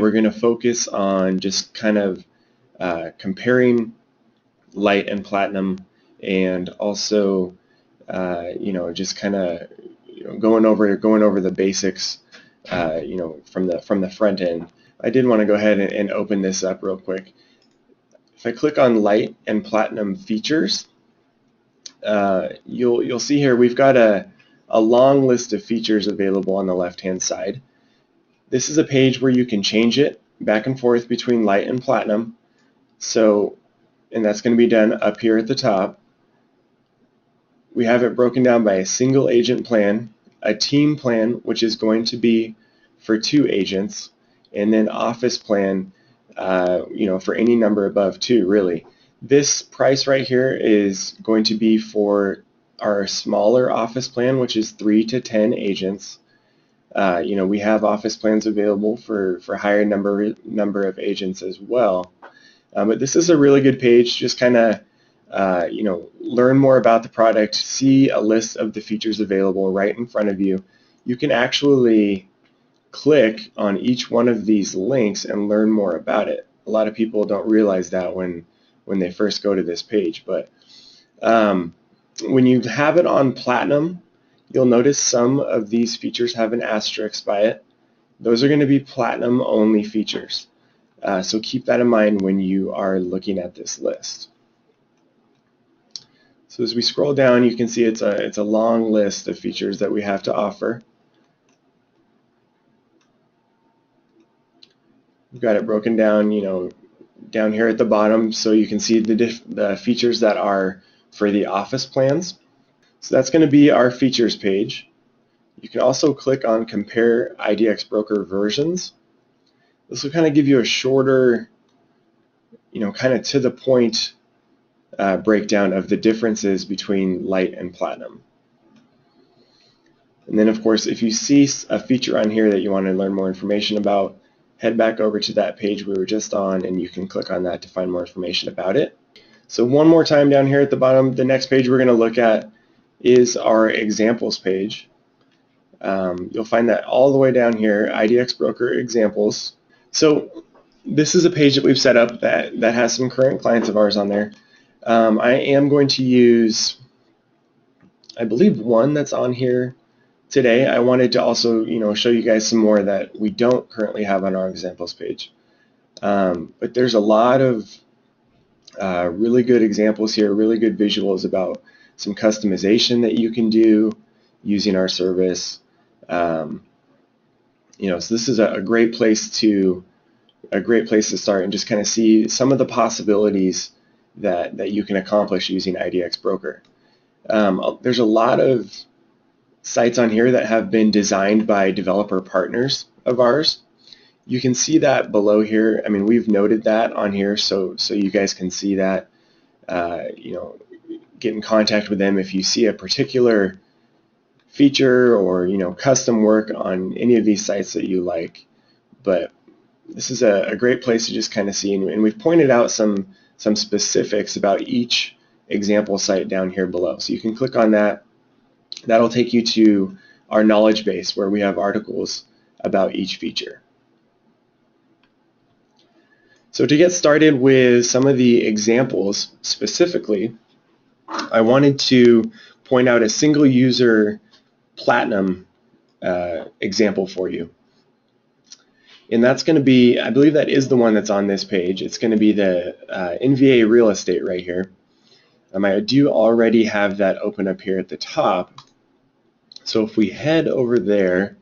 We're going to focus on just kind of comparing light and platinum, and also just kind of going over the basics from the front end. I did want to go ahead and open this up real quick. If I click on light and platinum features, you'll see here we've got a long list of features available on the left hand side. This is a page where you can change it back and forth between light and platinum, and that's going to be done up here at the top. We have it broken down by a single agent plan, a team plan, which is going to be for 2 agents, and then office plan for any number above 2, really. This price right here is going to be for our smaller office plan, which is 3 to 10 agents. We have office plans available for higher number of agents as well. But this is a really good page. Just kind of learn more about the product, see a list of the features available right in front of you. You can actually click on each one of these links and learn more about it. A lot of people don't realize that when they first go to this page. But when you have it on Platinum, you'll notice some of these features have an asterisk by it. Those are going to be Platinum only features. So keep that in mind when you are looking at this list. So as we scroll down, you can see it's a long list of features that we have to offer. We've got it broken down, down here at the bottom, so you can see the features that are for the office plans. So that's going to be our features page. You can also click on Compare IDX Broker Versions. This will kind of give you a shorter, kind of to the point breakdown of the differences between light and platinum. And then, of course, if you see a feature on here that you want to learn more information about, head back over to that page we were just on, and you can click on that to find more information about it. So one more time down here at the bottom, the next page we're going to look at is our examples page. You'll find that all the way down here, IDX Broker Examples. So this is a page that we've set up that has some current clients of ours on there. I am going to use, I believe, one that's on here today. I wanted to also, show you guys some more that we don't currently have on our examples page. But there's a lot of really good examples here, really good visuals about some customization that you can do using our service. So this is a great place to start and just kind of see some of the possibilities that you can accomplish using IDX Broker. There's a lot of sites on here that have been designed by developer partners of ours. You can see that below here. I mean, we've noted that on here so you guys can see that. Get in contact with them if you see a particular feature or custom work on any of these sites that you like. But this is a great place to just kind of see, and we've pointed out some specifics about each example site down here below. So you can click on that. That'll take you to our knowledge base where we have articles about each feature. So to get started with some of the examples specifically, I wanted to point out a single user Platinum example for you. And that's going to be, I believe that is the one that's on this page. It's going to be the NVA Real Estate right here. I do already have that open up here at the top. So if we head over there,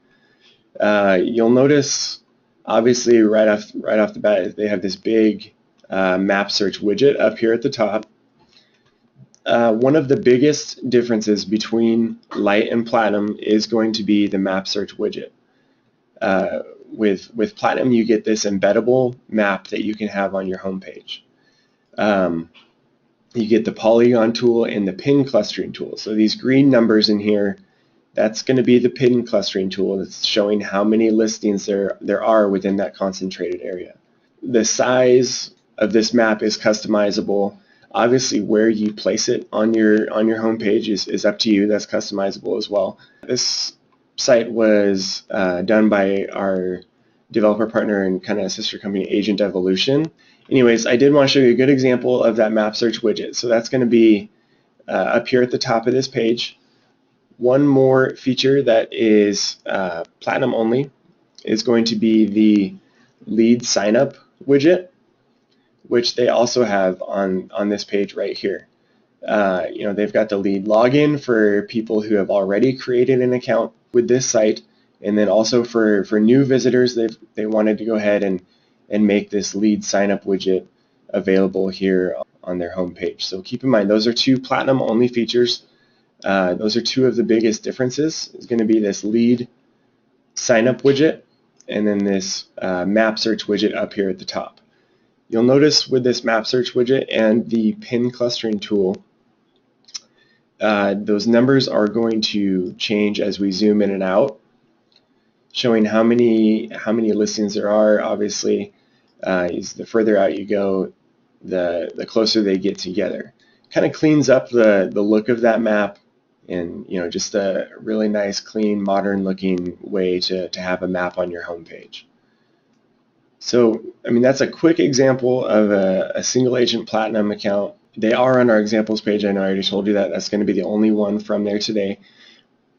you'll notice, obviously, right off the bat, they have this big map search widget up here at the top. One of the biggest differences between light and platinum is going to be the map search widget. With platinum, you get this embeddable map that you can have on your homepage. You get the polygon tool and the pin clustering tool. So these green numbers in here, that's going to be the pin clustering tool. That's showing how many listings there are within that concentrated area. The size of this map is customizable. Obviously, where you place it on your homepage is up to you. That's customizable as well. This site was done by our developer partner and kind of sister company Agent Evolution. Anyways, I did want to show you a good example of that map search widget. So that's going to be up here at the top of this page. One more feature that is Platinum only is going to be the lead signup widget, which they also have on this page right here. They've got the lead login for people who have already created an account with this site, and then also for new visitors, they wanted to go ahead and make this lead signup widget available here on their homepage. So keep in mind, those are two Platinum only features. Those are two of the biggest differences. It's going to be this lead signup widget and then this map search widget up here at the top. You'll notice with this map search widget and the pin clustering tool, those numbers are going to change as we zoom in and out, showing how many listings there are. Obviously, the further out you go, the closer they get together. Kind of cleans up the look of that map, and just a really nice, clean, modern-looking way to have a map on your homepage. So, that's a quick example of a single agent Platinum account. They are on our examples page. I know I already told you that. That's going to be the only one from there today.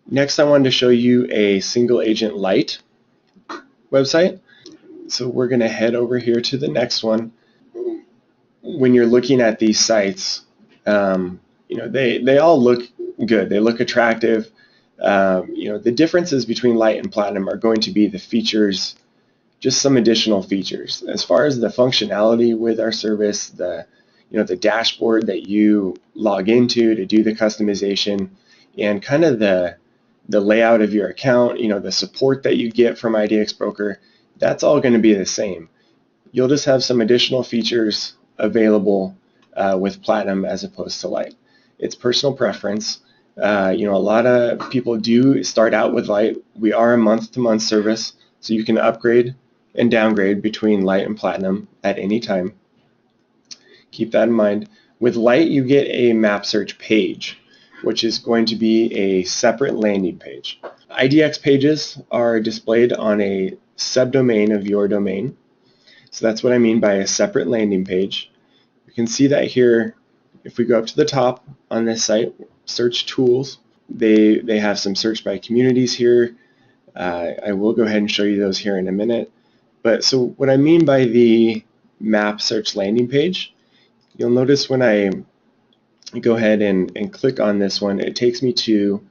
Next, I wanted to show you a single agent Lite website. So we're going to head over here to the next one. When you're looking at these sites, they all look good. They look attractive. The differences between Lite and Platinum are going to be the features, just some additional features. As far as the functionality with our service, the dashboard that you log into to do the customization, and kind of the layout of your account, the support that you get from IDX Broker, that's all going to be the same. You'll just have some additional features available with Platinum as opposed to Lite. It's personal preference. A lot of people do start out with Lite. We are a month-to-month service, so you can upgrade and downgrade between Lite and Platinum at any time. Keep that in mind. With Lite, you get a map search page, which is going to be a separate landing page. IDX pages are displayed on a subdomain of your domain. So that's what I mean by a separate landing page. You can see that here. If we go up to the top on this site, search tools, they have some search by communities here. I will go ahead and show you those here in a minute. But so what I mean by the map search landing page, you'll notice when I go ahead and click on this one, it takes me to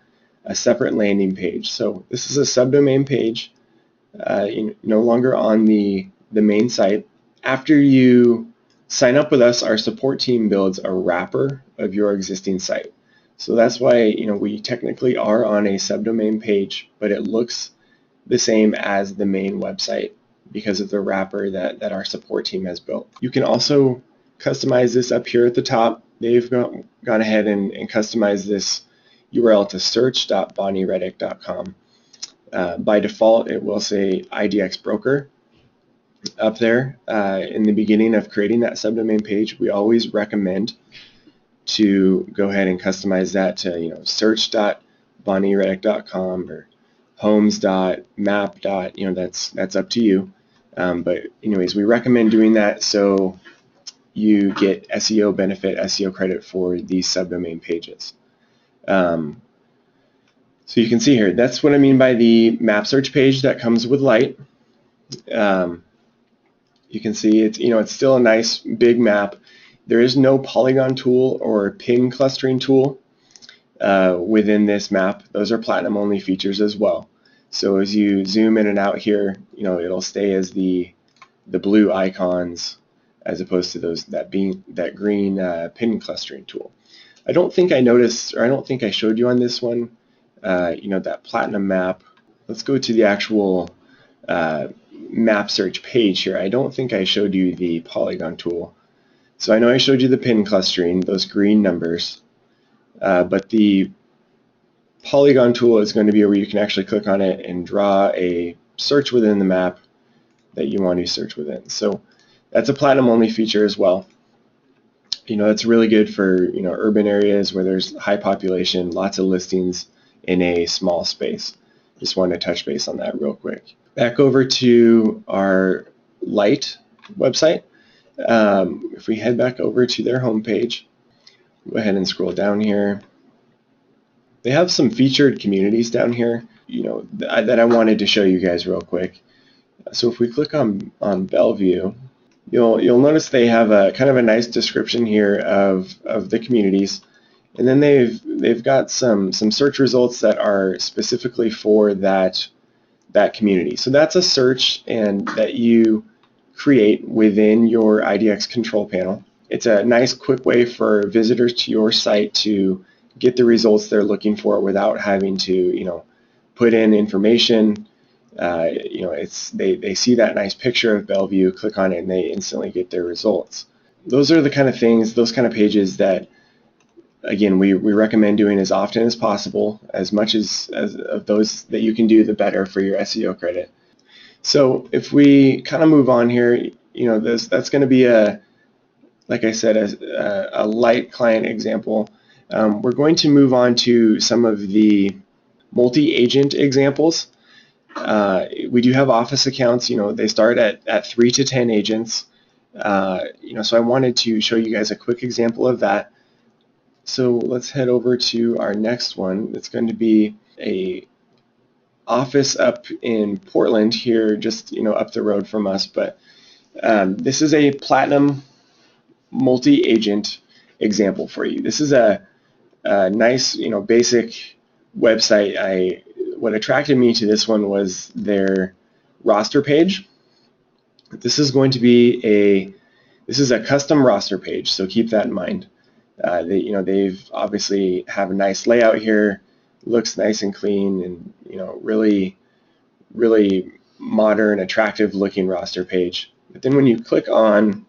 a separate landing page. So this is a subdomain page, no longer on the main site. After you sign up with us, our support team builds a wrapper of your existing site. So that's why we technically are on a subdomain page, but it looks the same as the main website because of the wrapper that our support team has built. You can also customize this up here at the top. They've gone ahead and customized this URL to search.bonniereddick.com. By default, it will say IDX Broker up there. In the beginning of creating that subdomain page, we always recommend to go ahead and customize that to search.bonniereddick.com or homes.map. That's up to you. But anyways, we recommend doing that so you get SEO benefit, SEO credit for these subdomain pages. So you can see here, that's what I mean by the map search page that comes with Lite. You can see it's still a nice big map. There is no polygon tool or pin clustering tool within this map. Those are Platinum only features as well. So as you zoom in and out here, it'll stay as the blue icons as opposed to that green pin clustering tool. I don't think I noticed, or I don't think I showed you on this one, that Platinum map. Let's go to the actual map search page here. I don't think I showed you the polygon tool. So I know I showed you the pin clustering, those green numbers, but the polygon tool is going to be where you can actually click on it and draw a search within the map that you want to search within. So that's a Platinum only feature as well. It's really good for urban areas where there's high population, lots of listings in a small space. just wanted to touch base on that real quick. Back over to our Light website. If we head back over to their homepage, go ahead and scroll down here. They have some featured communities down here, that I wanted to show you guys real quick. So if we click on Bellevue, you'll notice they have a kind of a nice description here of the communities, and then they've got some search results that are specifically for that community. So that's a search and that you create within your IDX control panel. It's a nice quick way for visitors to your site to get the results they're looking for without having to put in information. They see that nice picture of Bellevue, click on it, and they instantly get their results. Those are the kind of things, those kind of pages that, again, we recommend doing as often as possible. As much as of those that you can do, the better for your SEO credit. So if we kind of move on here, that's going to be like I said, a light client example. We're going to move on to some of the multi-agent examples. We do have office accounts. They start at 3 to 10 agents. So I wanted to show you guys a quick example of that. So let's head over to our next one. It's going to be a office up in Portland here, just up the road from us. But this is a Platinum multi-agent example for you. This is a nice, basic website. What attracted me to this one was their roster page. This is going to be a custom roster page, so keep that in mind. They've obviously have a nice layout here, looks nice and clean, and really, really modern, attractive looking roster page. But then when you click on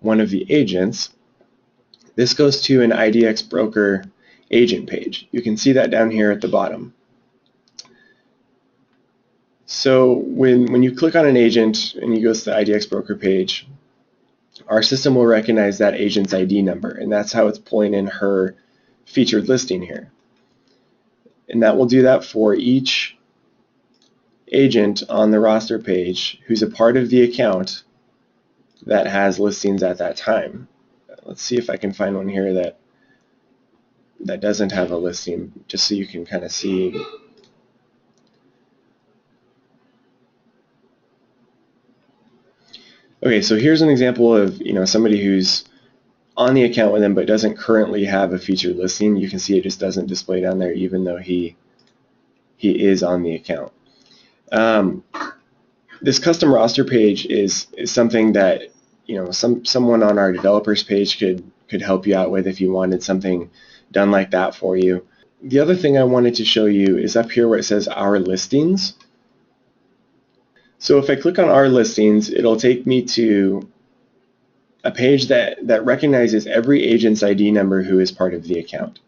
one of the agents, this goes to an IDX broker agent page. You can see that down here at the bottom. So when you click on an agent and you go to the IDX broker page, our system will recognize that agent's ID number, and that's how it's pulling in her featured listing here. And that will do that for each agent on the roster page who's a part of the account that has listings at that time. Let's see if I can find one here that doesn't have a listing, just so you can kind of see. Okay, so here's an example of somebody who's on the account with them but doesn't currently have a featured listing. You can see it just doesn't display down there even though he is on the account. This custom roster page is something that someone on our developers page could help you out with if you wanted something done like that for you. The other thing I wanted to show you is up here where it says Our Listings. So if I click on Our Listings, it'll take me to a page that recognizes every agent's ID number who is part of the account.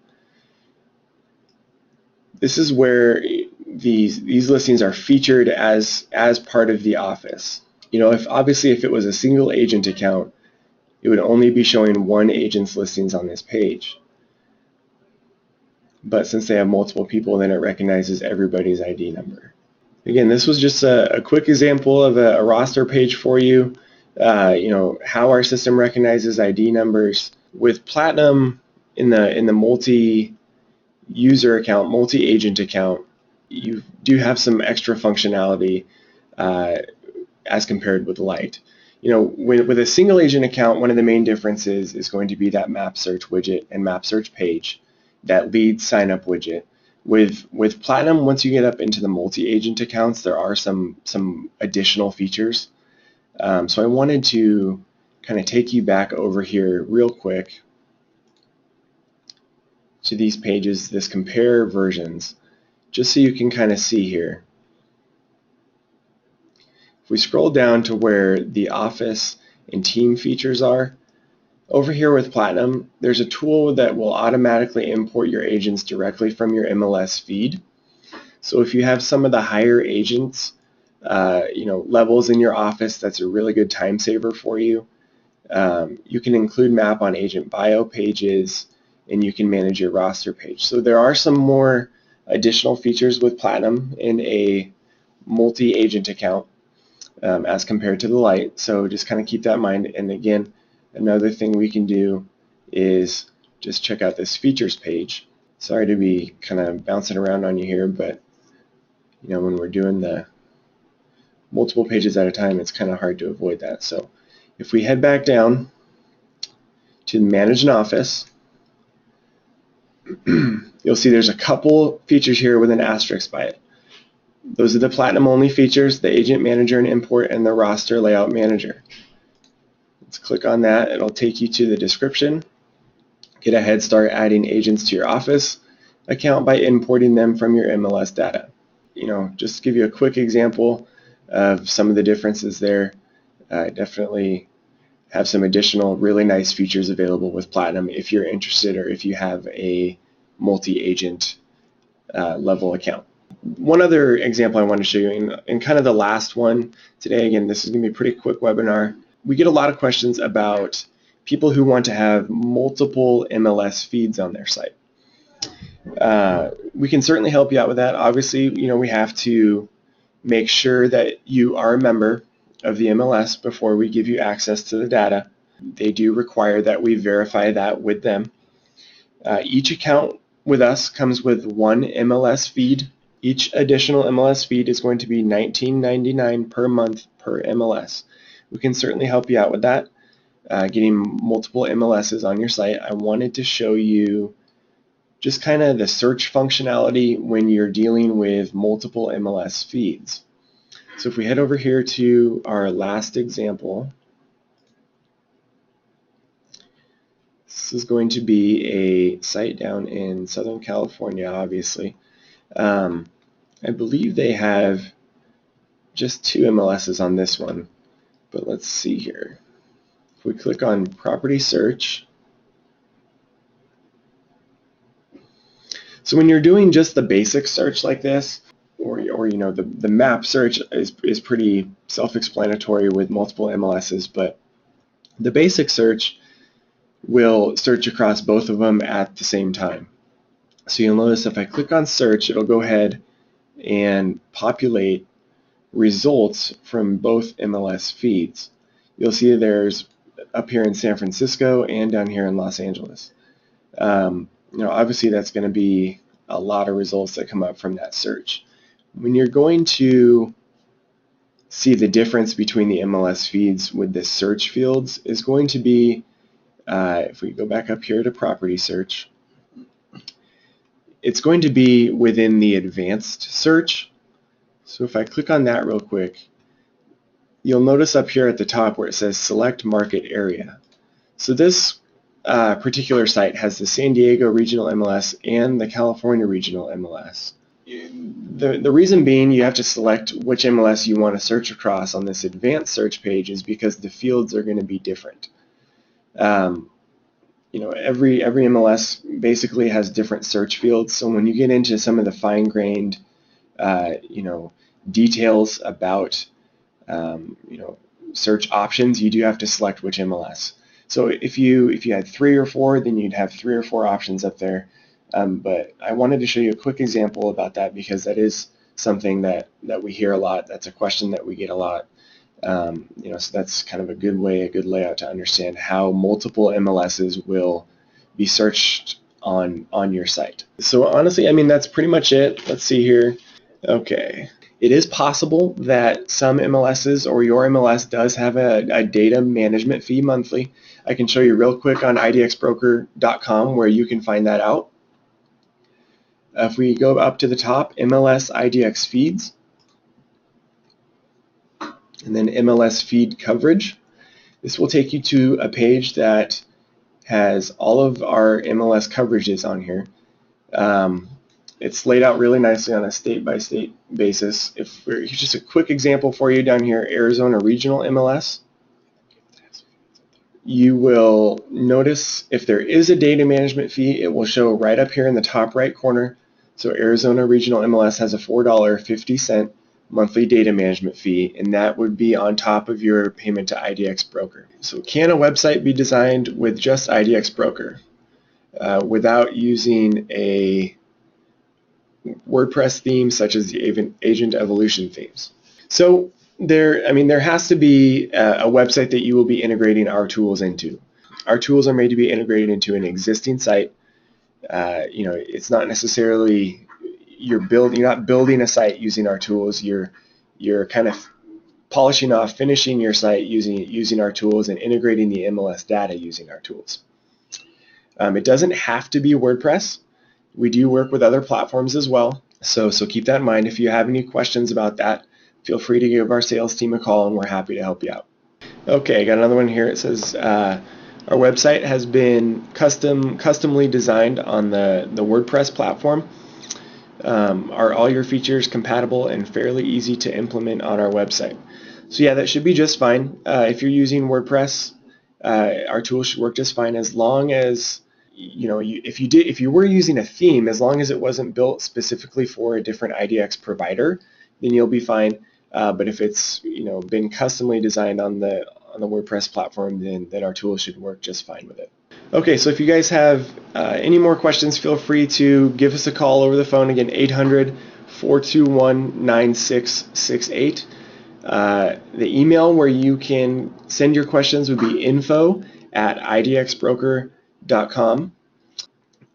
This is where these listings are featured as part of the office. If it was a single agent account, it would only be showing one agent's listings on this page. But since they have multiple people, then it recognizes everybody's ID number. Again, this was just a quick example of a roster page for you. How our system recognizes ID numbers. With Platinum in the multi-user account, multi-agent account, you do have some extra functionality as compared with Light. With a single agent account, one of the main differences is going to be that map search widget and map search page, that lead sign up widget. With Platinum, once you get up into the multi-agent accounts, there are some additional features. So I wanted to kind of take you back over here real quick to these pages, this compare versions, just so you can kind of see here. If we scroll down to where the office and team features are, over here with Platinum, there's a tool that will automatically import your agents directly from your MLS feed. So if you have some of the higher agents, levels in your office, that's a really good time saver for you. You can include map on agent bio pages, and you can manage your roster page. So there are some more additional features with Platinum in a multi-agent account as compared to the Lite. So just kind of keep that in mind. And again, another thing we can do is just check out this features page. Sorry to be kind of bouncing around on you here, but you know, when we're doing the multiple pages at a time, it's kind of hard to avoid that. So if we head back down to Manage an Office, you'll see there's a couple features here with an asterisk by it. Those are the Platinum only features, the Agent Manager and Import, and the Roster Layout Manager. Let's click on that. It'll take you to the description. Get a head start adding agents to your Office account by importing them from your MLS data. You know, just to give you a quick example of some of the differences there. Definitely have some additional really nice features available with Platinum if you're interested or if you have a multi-agent level account. One other example I want to show you, and kind of the last one today, again, this is going to be a pretty quick webinar. We get a lot of questions about people who want to have multiple MLS feeds on their site. We can certainly help you out with that. Obviously, you know, we have to make sure that you are a member of the MLS before we give you access to the data. They do require that we verify that with them. Each account with us comes with one MLS feed. Each additional MLS feed is going to be $19.99 per month per MLS. We can certainly help you out with that, getting multiple MLSs on your site. I wanted to show you just kind of the search functionality when you're dealing with multiple MLS feeds. So if we head over here to our last example, this is going to be a site down in Southern California, obviously. I believe they have just 2 MLSs on this one, but let's see here. If we click on Property Search, so when you're doing just the basic search like this, or you know, the map search is pretty self-explanatory with multiple MLSs, but the basic search will search across both of them at the same time. So you'll notice if I click on search, it'll go ahead and populate results from both MLS feeds. You'll see there's up here in San Francisco and down here in Los Angeles. You know, obviously that's going to be a lot of results that come up from that search. When you're going to see the difference between the MLS feeds with the search fields is going to be, if we go back up here to property search, it's going to be within the advanced search. So if I click on that real quick, you'll notice up here at the top where it says select market area. So this particular site has the San Diego Regional MLS and the California Regional MLS. The reason being you have to select which MLS you want to search across on this advanced search page is because the fields are going to be different. You know, every MLS basically has different search fields, so when you get into some of the fine-grained you know, details about you know, search options, you do have to select which MLS. So if you had 3 or 4, then you'd have 3 or 4 options up there. But I wanted to show you a quick example about that because that is something that we hear a lot. That's a question that we get a lot. You know, so that's kind of a good way, a good layout to understand how multiple MLSs will be searched on your site. So honestly, I mean, that's pretty much it. Let's see here. Okay. It is possible that some MLSs or your MLS does have a data management fee monthly. I can show you real quick on idxbroker.com where you can find that out. If we go up to the top, MLS IDX feeds, and then MLS feed coverage, this will take you to a page that has all of our MLS coverages on here. It's laid out really nicely on a state-by-state basis. Here's just a quick example for you down here, Arizona Regional MLS. You will notice if there is a data management fee, it will show right up here in the top right corner. So Arizona Regional MLS has a $4.50 monthly data management fee, and that would be on top of your payment to IDX Broker. So can a website be designed with just IDX Broker without using a WordPress themes such as the Agent Evolution themes. So there has to be a website that you will be integrating our tools into. Our tools are made to be integrated into an existing site. It's not necessarily you're not building a site using our tools. You're kind of polishing off, finishing your site using our tools and integrating the MLS data using our tools. It doesn't have to be WordPress. We do work with other platforms as well. So keep that in mind. If you have any questions about that, feel free to give our sales team a call and we're happy to help you out. Okay, I got another one here. It says our website has been customly designed on the WordPress platform. Are all your features compatible and fairly easy to implement on our website? So yeah, that should be just fine. If you're using WordPress, our tools should work just fine as long as if you were using a theme, as long as it wasn't built specifically for a different IDX provider, then you'll be fine. But if it's been customly designed on the WordPress platform, then our tools should work just fine with it. Okay, so if you guys have any more questions, feel free to give us a call over the phone. Again, 800-421-9668. The email where you can send your questions would be info@idxbroker.com.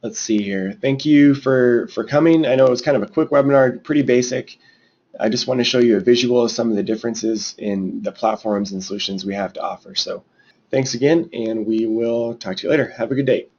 Let's see here. Thank you for coming. I know it was kind of a quick webinar, pretty basic. I just want to show you a visual of some of the differences in the platforms and solutions we have to offer. So thanks again, and we will talk to you later. Have a good day.